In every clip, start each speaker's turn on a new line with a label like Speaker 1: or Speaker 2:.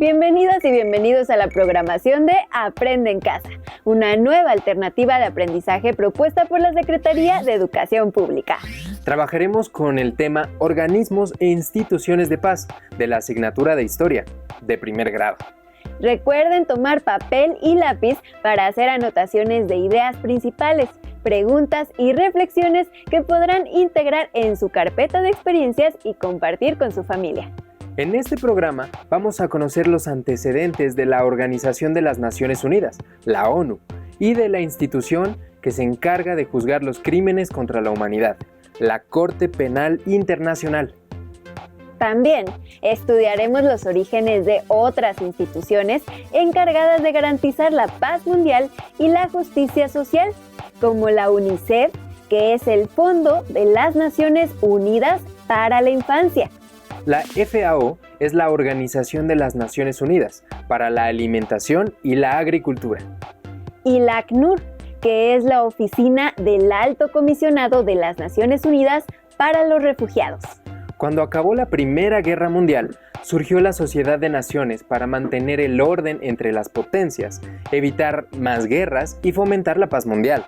Speaker 1: Bienvenidas y bienvenidos a la programación de Aprende en Casa, una nueva alternativa de aprendizaje propuesta por la Secretaría de Educación Pública.
Speaker 2: Trabajaremos con el tema Organismos e Instituciones de Paz de la asignatura de Historia, de primer grado.
Speaker 1: Recuerden tomar papel y lápiz para hacer anotaciones de ideas principales, preguntas y reflexiones que podrán integrar en su carpeta de experiencias y compartir con su familia.
Speaker 2: En este programa vamos a conocer los antecedentes de la Organización de las Naciones Unidas, la ONU, y de la institución que se encarga de juzgar los crímenes contra la humanidad, la Corte Penal Internacional.
Speaker 1: También estudiaremos los orígenes de otras instituciones encargadas de garantizar la paz mundial y la justicia social, como la UNICEF, que es el Fondo de las Naciones Unidas para la Infancia.
Speaker 2: La FAO es la Organización de las Naciones Unidas para la Alimentación y la Agricultura.
Speaker 1: Y la ACNUR, que es la Oficina del Alto Comisionado de las Naciones Unidas para los Refugiados.
Speaker 2: Cuando acabó la Primera Guerra Mundial, surgió la Sociedad de Naciones para mantener el orden entre las potencias, evitar más guerras y fomentar la paz mundial.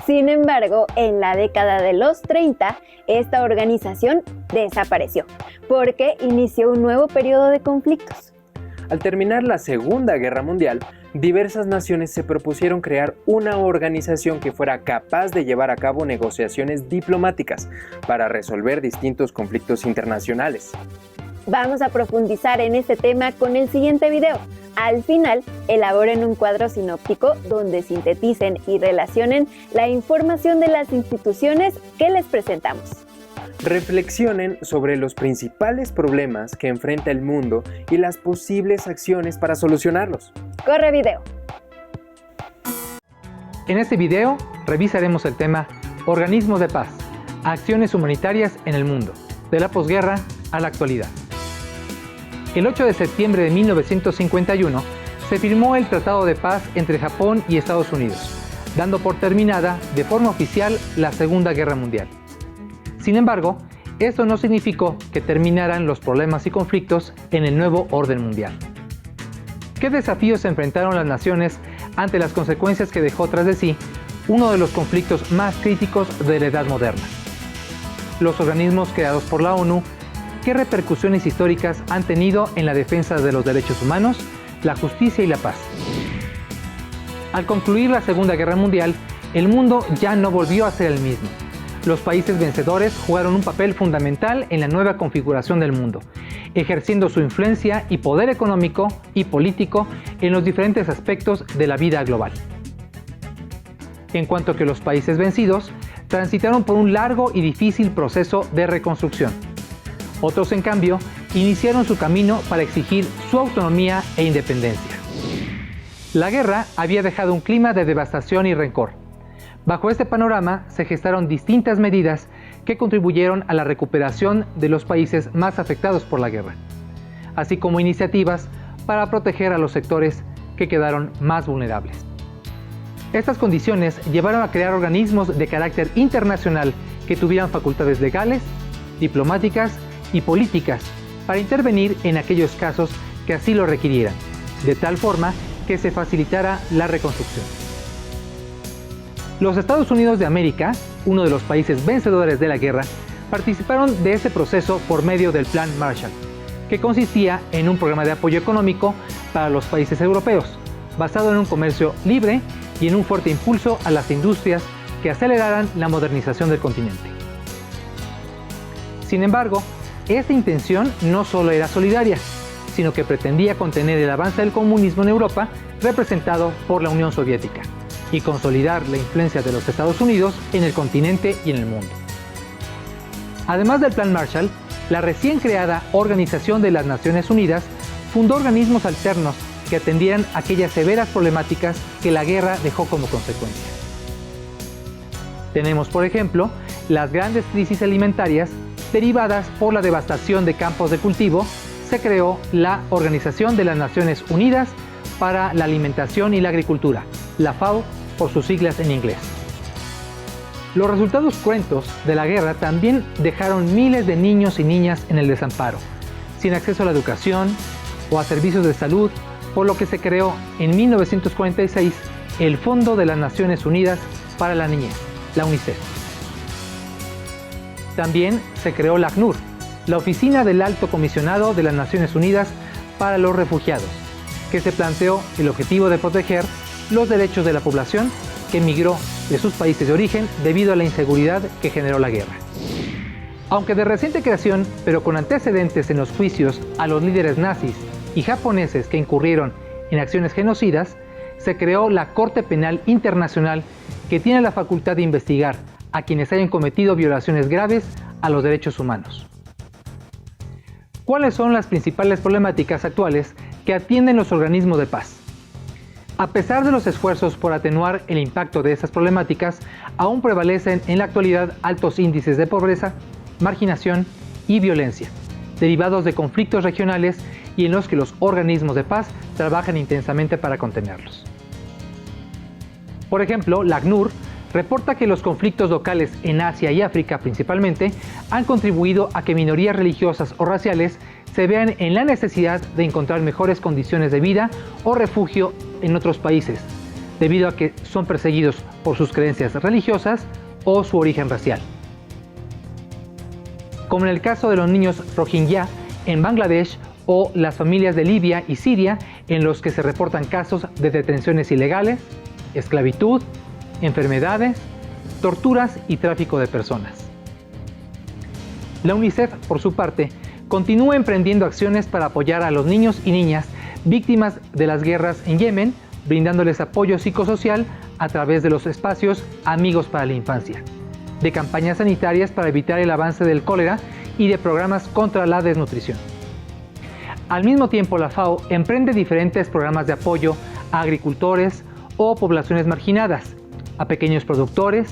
Speaker 1: Sin embargo, en la década de los 30, esta organización desapareció, porque inició un nuevo periodo de conflictos.
Speaker 2: Al terminar la Segunda Guerra Mundial, diversas naciones se propusieron crear una organización que fuera capaz de llevar a cabo negociaciones diplomáticas para resolver distintos conflictos internacionales.
Speaker 1: Vamos a profundizar en este tema con el siguiente video. Al final, elaboren un cuadro sinóptico donde sinteticen y relacionen la información de las instituciones que les presentamos.
Speaker 2: Reflexionen sobre los principales problemas que enfrenta el mundo y las posibles acciones para solucionarlos.
Speaker 1: ¡Corre video!
Speaker 3: En este video revisaremos el tema Organismos de Paz, acciones humanitarias en el mundo, de la posguerra a la actualidad. El 8 de septiembre de 1951 se firmó el Tratado de Paz entre Japón y Estados Unidos, dando por terminada de forma oficial la Segunda Guerra Mundial. Sin embargo, esto no significó que terminaran los problemas y conflictos en el nuevo orden mundial. ¿Qué desafíos enfrentaron las naciones ante las consecuencias que dejó tras de sí uno de los conflictos más críticos de la Edad Moderna? Los organismos creados por la ONU, ¿qué repercusiones históricas han tenido en la defensa de los derechos humanos, la justicia y la paz? Al concluir la Segunda Guerra Mundial, el mundo ya no volvió a ser el mismo. Los países vencedores jugaron un papel fundamental en la nueva configuración del mundo, ejerciendo su influencia y poder económico y político en los diferentes aspectos de la vida global. En cuanto que los países vencidos transitaron por un largo y difícil proceso de reconstrucción. Otros, en cambio, iniciaron su camino para exigir su autonomía e independencia. La guerra había dejado un clima de devastación y rencor. Bajo este panorama se gestaron distintas medidas que contribuyeron a la recuperación de los países más afectados por la guerra, así como iniciativas para proteger a los sectores que quedaron más vulnerables. Estas condiciones llevaron a crear organismos de carácter internacional que tuvieran facultades legales, diplomáticas y políticas para intervenir en aquellos casos que así lo requirieran, de tal forma que se facilitara la reconstrucción. Los Estados Unidos de América, uno de los países vencedores de la guerra, participaron de este proceso por medio del Plan Marshall, que consistía en un programa de apoyo económico para los países europeos, basado en un comercio libre y en un fuerte impulso a las industrias que aceleraran la modernización del continente. Sin embargo, esta intención no solo era solidaria, sino que pretendía contener el avance del comunismo en Europa, representado por la Unión Soviética, y consolidar la influencia de los Estados Unidos en el continente y en el mundo. Además del Plan Marshall, la recién creada Organización de las Naciones Unidas fundó organismos alternos que atendieran aquellas severas problemáticas que la guerra dejó como consecuencia. Tenemos, por ejemplo, las grandes crisis alimentarias derivadas por la devastación de campos de cultivo. Se creó la Organización de las Naciones Unidas para la Alimentación y la Agricultura, la FAO por sus siglas en inglés. Los resultados cruentos de la guerra también dejaron miles de niños y niñas en el desamparo, sin acceso a la educación, o a servicios de salud, por lo que se creó en 1946 el Fondo de las Naciones Unidas para la Niñez, la UNICEF. También se creó la ACNUR, la Oficina del Alto Comisionado de las Naciones Unidas para los Refugiados, que se planteó el objetivo de proteger los derechos de la población que emigró de sus países de origen debido a la inseguridad que generó la guerra. Aunque de reciente creación, pero con antecedentes en los juicios a los líderes nazis y japoneses que incurrieron en acciones genocidas, se creó la Corte Penal Internacional, que tiene la facultad de investigar a quienes hayan cometido violaciones graves a los derechos humanos. ¿Cuáles son las principales problemáticas actuales que atienden los organismos de paz? A pesar de los esfuerzos por atenuar el impacto de esas problemáticas, aún prevalecen en la actualidad altos índices de pobreza, marginación y violencia, derivados de conflictos regionales y en los que los organismos de paz trabajan intensamente para contenerlos. Por ejemplo, la ACNUR reporta que los conflictos locales en Asia y África principalmente han contribuido a que minorías religiosas o raciales se vean en la necesidad de encontrar mejores condiciones de vida o refugio en otros países, debido a que son perseguidos por sus creencias religiosas o su origen racial. Como en el caso de los niños Rohingya en Bangladesh o las familias de Libia y Siria, en los que se reportan casos de detenciones ilegales, esclavitud, enfermedades, torturas y tráfico de personas. La UNICEF, por su parte, continúa emprendiendo acciones para apoyar a los niños y niñas víctimas de las guerras en Yemen, brindándoles apoyo psicosocial a través de los espacios Amigos para la Infancia, de campañas sanitarias para evitar el avance del cólera y de programas contra la desnutrición. Al mismo tiempo, la FAO emprende diferentes programas de apoyo a agricultores o poblaciones marginadas, a pequeños productores,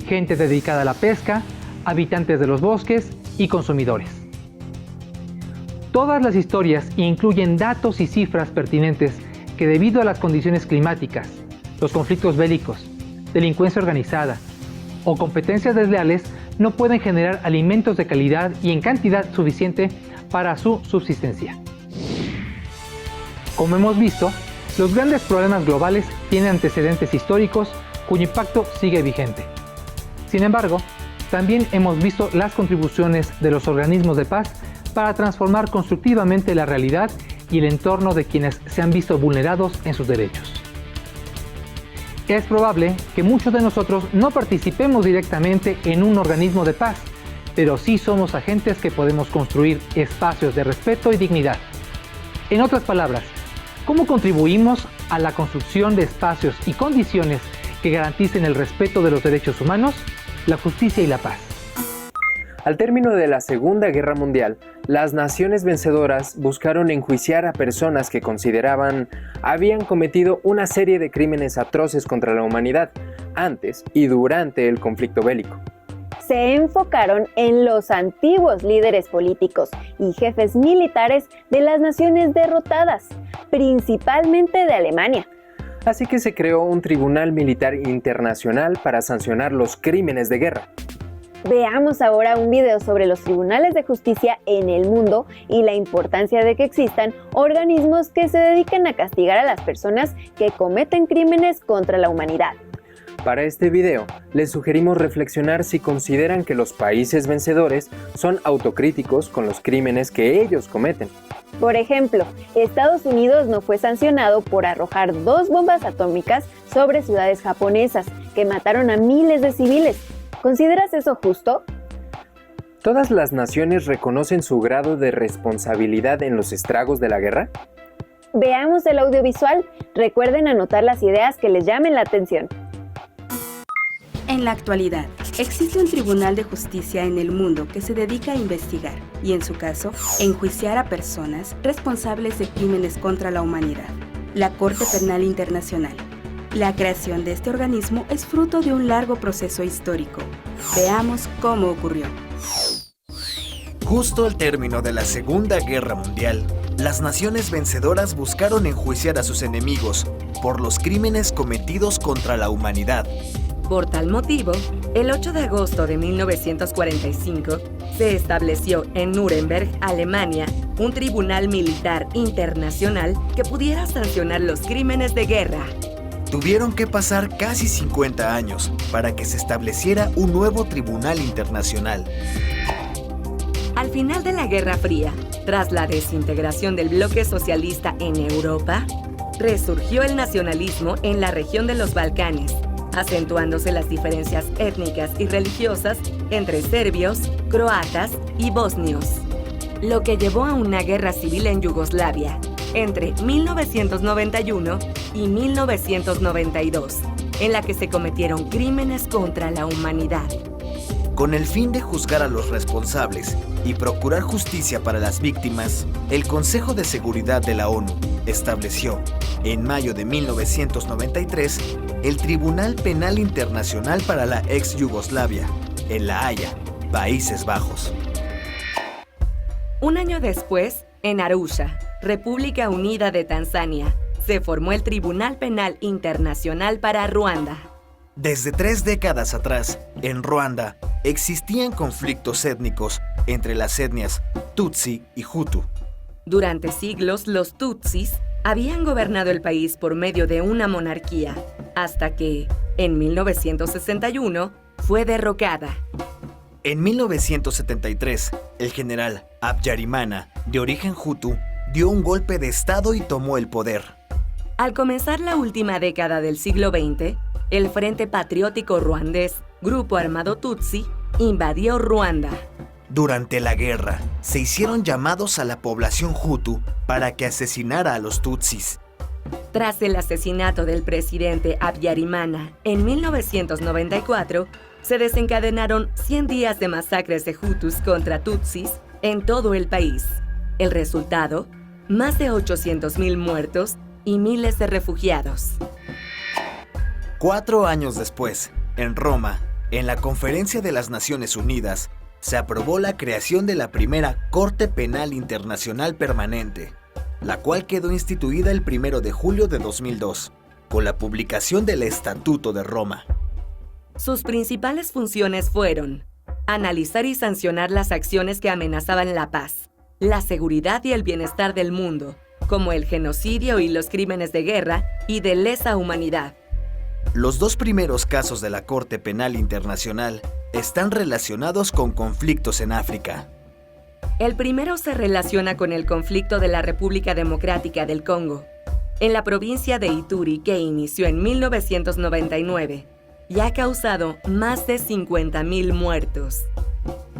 Speaker 3: gente dedicada a la pesca, habitantes de los bosques y consumidores. Todas las historias incluyen datos y cifras pertinentes que, debido a las condiciones climáticas, los conflictos bélicos, delincuencia organizada o competencias desleales, no pueden generar alimentos de calidad y en cantidad suficiente para su subsistencia. Como hemos visto, los grandes problemas globales tienen antecedentes históricos cuyo impacto sigue vigente. Sin embargo, también hemos visto las contribuciones de los organismos de paz para transformar constructivamente la realidad y el entorno de quienes se han visto vulnerados en sus derechos. Es probable que muchos de nosotros no participemos directamente en un organismo de paz, pero sí somos agentes que podemos construir espacios de respeto y dignidad. En otras palabras, ¿cómo contribuimos a la construcción de espacios y condiciones que garanticen el respeto de los derechos humanos, la justicia y la paz?
Speaker 2: Al término de la Segunda Guerra Mundial, las naciones vencedoras buscaron enjuiciar a personas que consideraban habían cometido una serie de crímenes atroces contra la humanidad antes y durante el conflicto bélico.
Speaker 1: Se enfocaron en los antiguos líderes políticos y jefes militares de las naciones derrotadas, principalmente de Alemania.
Speaker 2: Así que se creó un tribunal militar internacional para sancionar los crímenes de guerra.
Speaker 1: Veamos ahora un video sobre los tribunales de justicia en el mundo y la importancia de que existan organismos que se dediquen a castigar a las personas que cometen crímenes contra la humanidad.
Speaker 2: Para este video, les sugerimos reflexionar si consideran que los países vencedores son autocríticos con los crímenes que ellos cometen.
Speaker 1: Por ejemplo, Estados Unidos no fue sancionado por arrojar 2 bombas atómicas sobre ciudades japonesas que mataron a miles de civiles. ¿Consideras eso justo?
Speaker 2: ¿Todas las naciones reconocen su grado de responsabilidad en los estragos de la guerra?
Speaker 1: Veamos el audiovisual. Recuerden anotar las ideas que les llamen la atención.
Speaker 4: En la actualidad, existe un tribunal de justicia en el mundo que se dedica a investigar y, en su caso, enjuiciar a personas responsables de crímenes contra la humanidad, la Corte Penal Internacional. La creación de este organismo es fruto de un largo proceso histórico. Veamos cómo ocurrió.
Speaker 5: Justo al término de la Segunda Guerra Mundial, las naciones vencedoras buscaron enjuiciar a sus enemigos por los crímenes cometidos contra la humanidad.
Speaker 4: Por tal motivo, el 8 de agosto de 1945 se estableció en Nuremberg, Alemania, un tribunal militar internacional que pudiera sancionar los crímenes de guerra.
Speaker 5: Tuvieron que pasar casi 50 años para que se estableciera un nuevo tribunal internacional.
Speaker 4: Al final de la Guerra Fría, tras la desintegración del bloque socialista en Europa, resurgió el nacionalismo en la región de los Balcanes, acentuándose las diferencias étnicas y religiosas entre serbios, croatas y bosnios, lo que llevó a una guerra civil en Yugoslavia entre 1991 y 1992, en la que se cometieron crímenes contra la humanidad.
Speaker 5: Con el fin de juzgar a los responsables y procurar justicia para las víctimas, el Consejo de Seguridad de la ONU estableció, en mayo de 1993, el Tribunal Penal Internacional para la ex Yugoslavia, en La Haya, Países Bajos.
Speaker 4: Un año después, en Arusha, República Unida de Tanzania, se formó el Tribunal Penal Internacional para Ruanda.
Speaker 5: Desde 3 décadas atrás, en Ruanda, existían conflictos étnicos entre las etnias Tutsi y Hutu.
Speaker 4: Durante siglos, los Tutsis habían gobernado el país por medio de una monarquía, hasta que, en 1961, fue derrocada.
Speaker 5: En 1973, el general Habyarimana, de origen Hutu, dio un golpe de estado y tomó el poder.
Speaker 4: Al comenzar la última década del siglo XX, el Frente Patriótico Ruandés, grupo armado Tutsi, invadió Ruanda.
Speaker 5: Durante la guerra, se hicieron llamados a la población Hutu para que asesinara a los Tutsis.
Speaker 4: Tras el asesinato del presidente Habyarimana en 1994, se desencadenaron 100 días de masacres de Hutus contra Tutsis en todo el país. El resultado, más de 800,000 muertos y miles de refugiados.
Speaker 5: 4 años después, en Roma, en la Conferencia de las Naciones Unidas, se aprobó la creación de la primera Corte Penal Internacional Permanente, la cual quedó instituida el 1 de julio de 2002, con la publicación del Estatuto de Roma.
Speaker 4: Sus principales funciones fueron analizar y sancionar las acciones que amenazaban la paz, la seguridad y el bienestar del mundo, como el genocidio y los crímenes de guerra y de lesa humanidad.
Speaker 5: Los 2 primeros casos de la Corte Penal Internacional están relacionados con conflictos en África.
Speaker 4: El primero se relaciona con el conflicto de la República Democrática del Congo, en la provincia de Ituri, que inició en 1999 y ha causado más de 50,000 muertos.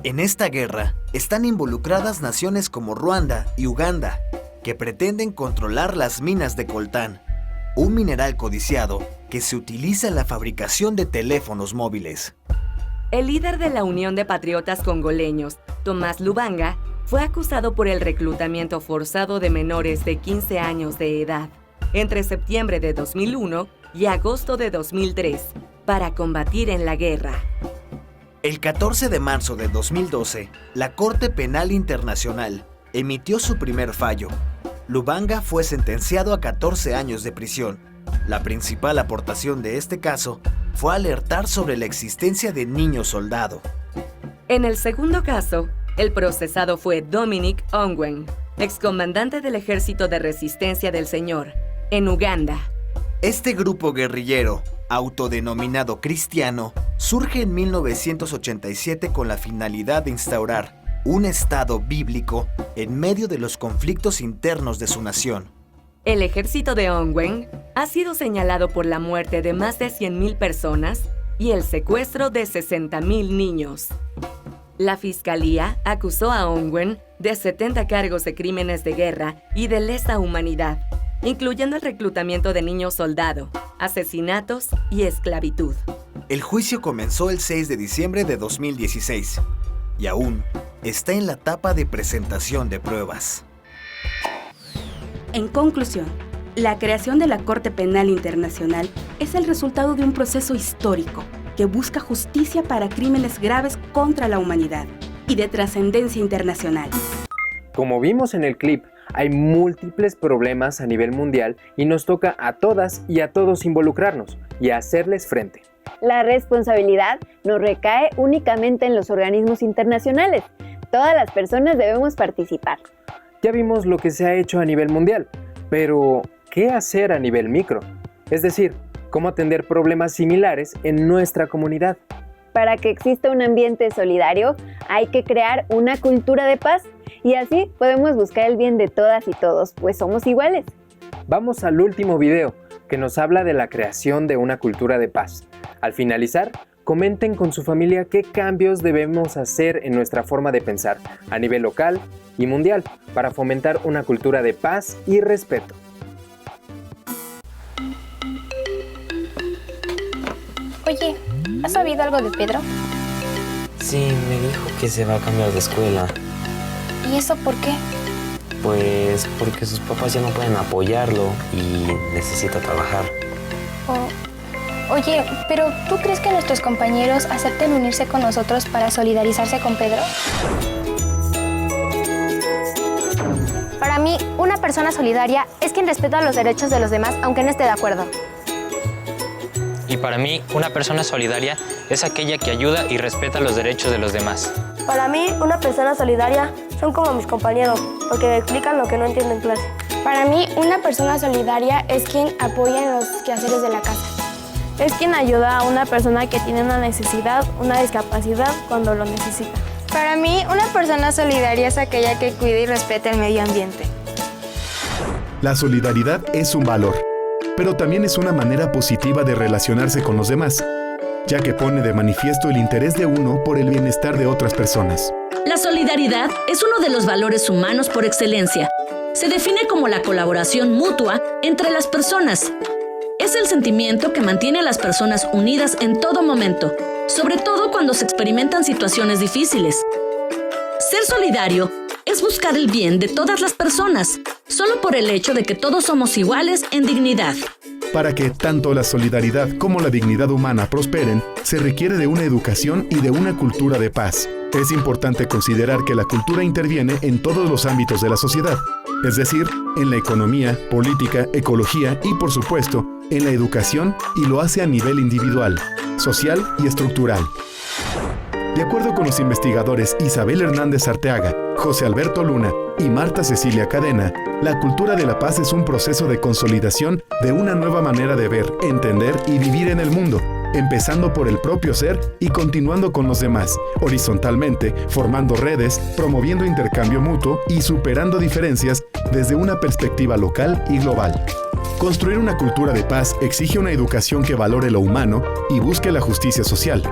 Speaker 5: En esta guerra están involucradas naciones como Ruanda y Uganda, que pretenden controlar las minas de coltán, un mineral codiciado que se utiliza en la fabricación de teléfonos móviles.
Speaker 4: El líder de la Unión de Patriotas Congoleños, Tomás Lubanga, fue acusado por el reclutamiento forzado de menores de 15 años de edad entre septiembre de 2001 y agosto de 2003 para combatir en la guerra.
Speaker 5: El 14 de marzo de 2012, la Corte Penal Internacional emitió su primer fallo. Lubanga fue sentenciado a 14 años de prisión. La principal aportación de este caso fue alertar sobre la existencia de niños soldado.
Speaker 4: En el segundo caso, el procesado fue Dominic Ongwen, excomandante del Ejército de Resistencia del Señor, en Uganda.
Speaker 5: Este grupo guerrillero, autodenominado cristiano, surge en 1987 con la finalidad de instaurar un Estado bíblico en medio de los conflictos internos de su nación.
Speaker 4: El ejército de Ongwen ha sido señalado por la muerte de más de 100,000 personas y el secuestro de 60,000 niños. La fiscalía acusó a Ongwen de 70 cargos de crímenes de guerra y de lesa humanidad, incluyendo el reclutamiento de niños soldado, asesinatos y esclavitud.
Speaker 5: El juicio comenzó el 6 de diciembre de 2016 y aún está en la etapa de presentación de pruebas.
Speaker 4: En conclusión, la creación de la Corte Penal Internacional es el resultado de un proceso histórico que busca justicia para crímenes graves contra la humanidad y de trascendencia internacional.
Speaker 2: Como vimos en el clip, hay múltiples problemas a nivel mundial y nos toca a todas y a todos involucrarnos y hacerles frente.
Speaker 1: La responsabilidad no recae únicamente en los organismos internacionales. Todas las personas debemos participar.
Speaker 2: Ya vimos lo que se ha hecho a nivel mundial, pero ¿qué hacer a nivel micro? Es decir, ¿cómo atender problemas similares en nuestra comunidad?
Speaker 1: Para que exista un ambiente solidario, hay que crear una cultura de paz y así podemos buscar el bien de todas y todos, pues somos iguales.
Speaker 2: Vamos al último video, que nos habla de la creación de una cultura de paz. Al finalizar, comenten con su familia qué cambios debemos hacer en nuestra forma de pensar a nivel local y mundial para fomentar una cultura de paz y respeto.
Speaker 6: Oye, ¿has sabido algo de Pedro?
Speaker 7: Sí, me dijo que se va a cambiar de escuela.
Speaker 6: ¿Y eso por qué?
Speaker 7: Pues porque sus papás ya no pueden apoyarlo y necesita trabajar.
Speaker 6: Oye, pero ¿tú crees que nuestros compañeros acepten unirse con nosotros para solidarizarse con Pedro?
Speaker 8: Para mí, una persona solidaria es quien respeta los derechos de los demás aunque no esté de acuerdo.
Speaker 9: Y para mí, una persona solidaria es aquella que ayuda y respeta los derechos de los demás.
Speaker 10: Para mí, una persona solidaria son como mis compañeros, porque me explican lo que no entiendo en clase.
Speaker 8: Para mí, una persona solidaria es quien apoya en los quehaceres de la casa.
Speaker 10: Es quien ayuda a una persona que tiene una necesidad, una discapacidad, cuando lo necesita.
Speaker 8: Para mí, una persona solidaria es aquella que cuida y respeta el medio ambiente.
Speaker 11: La solidaridad es un valor, pero también es una manera positiva de relacionarse con los demás, ya que pone de manifiesto el interés de uno por el bienestar de otras personas.
Speaker 12: La solidaridad es uno de los valores humanos por excelencia. Se define como la colaboración mutua entre las personas. Es el sentimiento que mantiene a las personas unidas en todo momento, sobre todo cuando se experimentan situaciones difíciles. Ser solidario es buscar el bien de todas las personas, solo por el hecho de que todos somos iguales en dignidad.
Speaker 11: Para que tanto la solidaridad como la dignidad humana prosperen, se requiere de una educación y de una cultura de paz. Es importante considerar que la cultura interviene en todos los ámbitos de la sociedad, es decir, en la economía, política, ecología y, por supuesto, en la educación, y lo hace a nivel individual, social y estructural. De acuerdo con los investigadores Isabel Hernández Arteaga, José Alberto Luna y Marta Cecilia Cadena, la cultura de la paz es un proceso de consolidación de una nueva manera de ver, entender y vivir en el mundo, empezando por el propio ser y continuando con los demás, horizontalmente, formando redes, promoviendo intercambio mutuo y superando diferencias desde una perspectiva local y global. Construir una cultura de paz exige una educación que valore lo humano y busque la justicia social.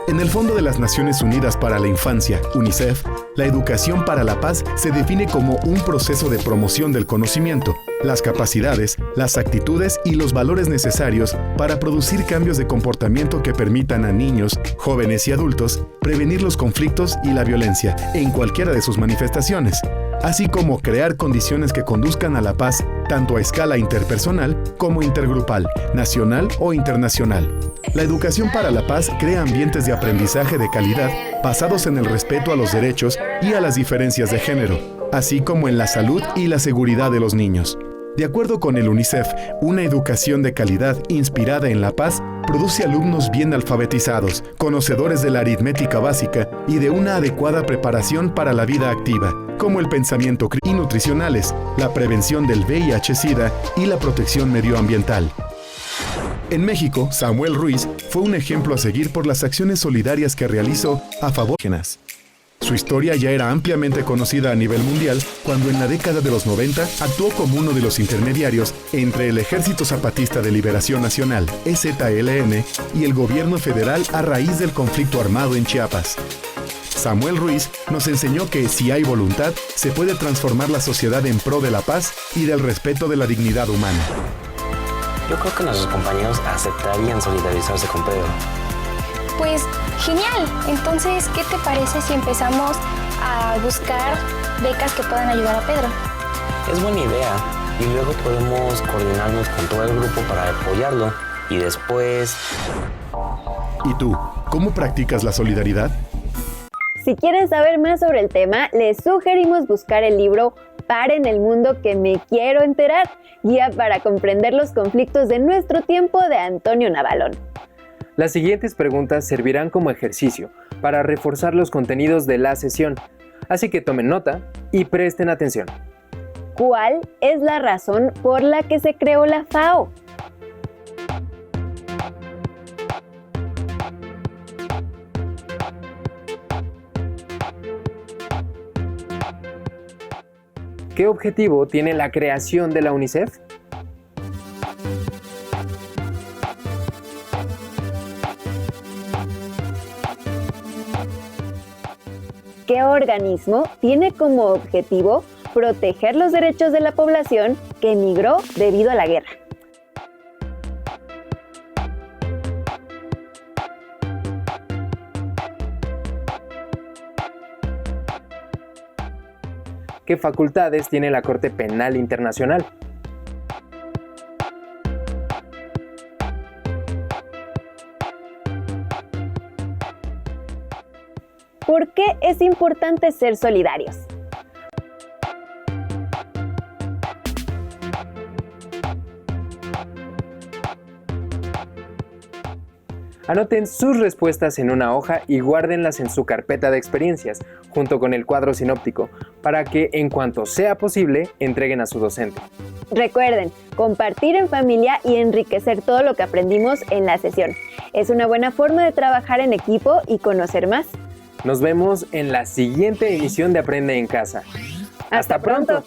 Speaker 11: En el Fondo de las Naciones Unidas para la Infancia, UNICEF, la educación para la paz se define como un proceso de promoción del conocimiento, las capacidades, las actitudes y los valores necesarios para producir cambios de comportamiento que permitan a niños, jóvenes y adultos prevenir los conflictos y la violencia en cualquiera de sus manifestaciones, así como crear condiciones que conduzcan a la paz tanto a escala interpersonal como intergrupal, nacional o internacional. La educación para la paz crea ambientes de aprendizaje de calidad basados en el respeto a los derechos y a las diferencias de género, así como en la salud y la seguridad de los niños. De acuerdo con el UNICEF, una educación de calidad inspirada en la paz produce alumnos bien alfabetizados, conocedores de la aritmética básica y de una adecuada preparación para la vida activa, como el pensamiento crítico y nutricionales, la prevención del VIH-Sida y la protección medioambiental. En México, Samuel Ruiz fue un ejemplo a seguir por las acciones solidarias que realizó a favor de los indígenas. Su historia ya era ampliamente conocida a nivel mundial cuando en la década de los 90 actuó como uno de los intermediarios entre el Ejército Zapatista de Liberación Nacional, EZLN, y el gobierno federal a raíz del conflicto armado en Chiapas. Samuel Ruiz nos enseñó que si hay voluntad, se puede transformar la sociedad en pro de la paz y del respeto de la dignidad humana.
Speaker 7: Yo creo que nuestros compañeros aceptarían solidarizarse con Pedro.
Speaker 6: Pues genial. Entonces, ¿qué te parece si empezamos a buscar becas que puedan ayudar a Pedro?
Speaker 7: Es buena idea y luego podemos coordinarnos con todo el grupo para apoyarlo y después...
Speaker 11: ¿Y tú, cómo practicas la solidaridad?
Speaker 1: Si quieren saber más sobre el tema, les sugerimos buscar el libro Paren el mundo que me quiero enterar, guía para comprender los conflictos de nuestro tiempo de Antonio Navalón.
Speaker 2: Las siguientes preguntas servirán como ejercicio para reforzar los contenidos de la sesión, así que tomen nota y presten atención.
Speaker 1: ¿Cuál es la razón por la que se creó la FAO?
Speaker 2: ¿Qué objetivo tiene la creación de la UNICEF?
Speaker 1: ¿Qué organismo tiene como objetivo proteger los derechos de la población que emigró debido a la guerra?
Speaker 2: ¿Qué facultades tiene la Corte Penal Internacional?
Speaker 1: ¿Por qué es importante ser solidarios?
Speaker 2: Anoten sus respuestas en una hoja y guárdenlas en su carpeta de experiencias, junto con el cuadro sinóptico, para que en cuanto sea posible entreguen a su docente.
Speaker 1: Recuerden, compartir en familia y enriquecer todo lo que aprendimos en la sesión. Es una buena forma de trabajar en equipo y conocer más.
Speaker 2: Nos vemos en la siguiente emisión de Aprende en Casa.
Speaker 1: ¡Hasta pronto!